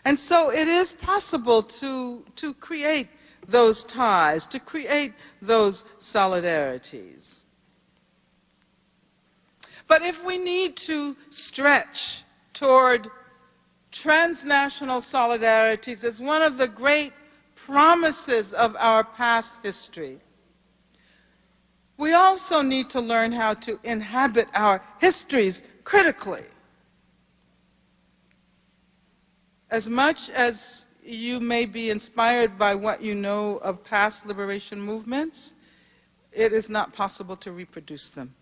And so it is possible to create those ties, to create those solidarities. But if we need to stretch toward transnational solidarities as one of the great promises of our past history, we also need to learn how to inhabit our histories critically. As much as you may be inspired by what you know of past liberation movements, it is not possible to reproduce them.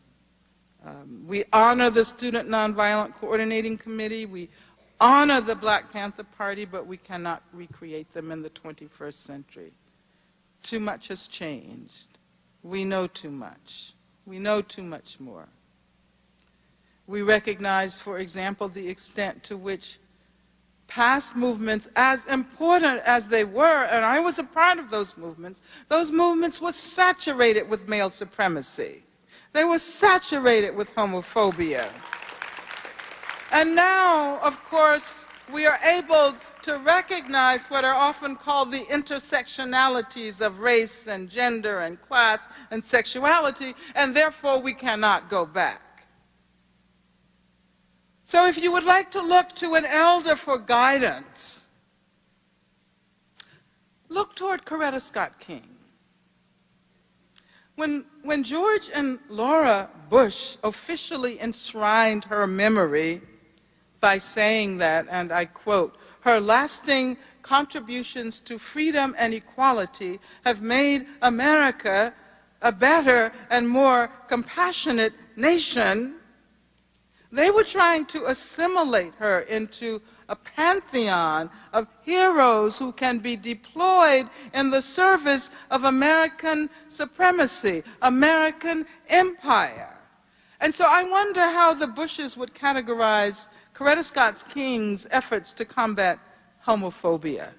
We honor the Student Nonviolent Coordinating Committee, we honor the Black Panther Party, but we cannot recreate them in the 21st century. Too much has changed. We know too much. We know too much more. We recognize, for example, the extent to which past movements, as important as they were, and I was a part of those movements were saturated with male supremacy. They were saturated with homophobia. And now, of course, we are able to recognize what are often called the intersectionalities of race and gender and class and sexuality, and therefore we cannot go back. So if you would like to look to an elder for guidance, look toward Coretta Scott King. When George and Laura Bush officially enshrined her memory by saying that, and I quote, "Her lasting contributions to freedom and equality have made America a better and more compassionate nation," they were trying to assimilate her into a pantheon of heroes who can be deployed in the service of American supremacy, American empire. And so I wonder how the Bushes would categorize Coretta Scott King's efforts to combat homophobia,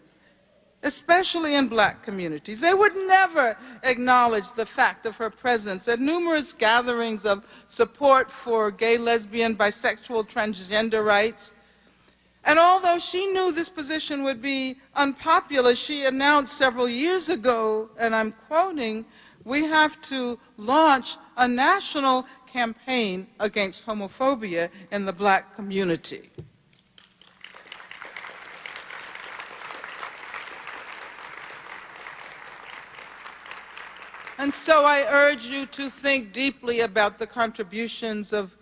especially in black communities. They would never acknowledge the fact of her presence at numerous gatherings of support for gay, lesbian, bisexual, transgender rights. And although she knew this position would be unpopular, she announced several years ago, and I'm quoting, "We have to launch a national campaign against homophobia in the black community." And so I urge you to think deeply about the contributions of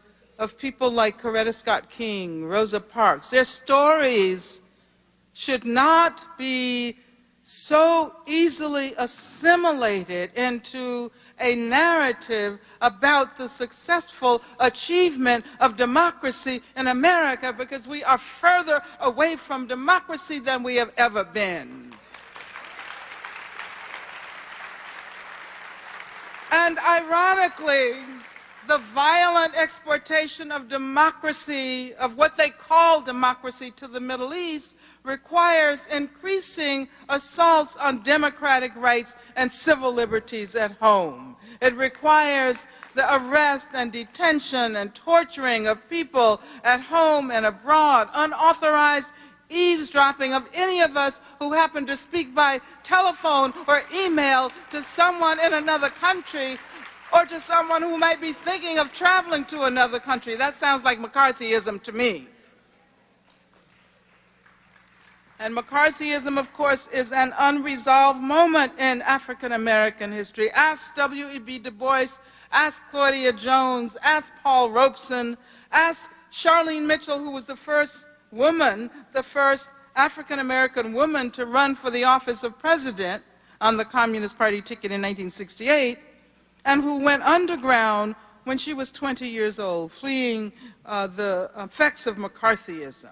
people like Coretta Scott King, Rosa Parks. Their stories should not be so easily assimilated into a narrative about the successful achievement of democracy in America, because we are further away from democracy than we have ever been. And ironically, the violent exportation of democracy, of what they call democracy, to the Middle East requires increasing assaults on democratic rights and civil liberties at home. It requires the arrest and detention and torturing of people at home and abroad, unauthorized eavesdropping of any of us who happen to speak by telephone or email to someone in another country, or to someone who might be thinking of traveling to another country. That sounds like McCarthyism to me. And McCarthyism, of course, is an unresolved moment in African American history. Ask W.E.B. Du Bois, ask Claudia Jones, ask Paul Robeson, ask Charlene Mitchell, who was the first woman, the first African American woman to run for the office of president on the Communist Party ticket in 1968. And who went underground when she was 20 years old, fleeing the effects of McCarthyism.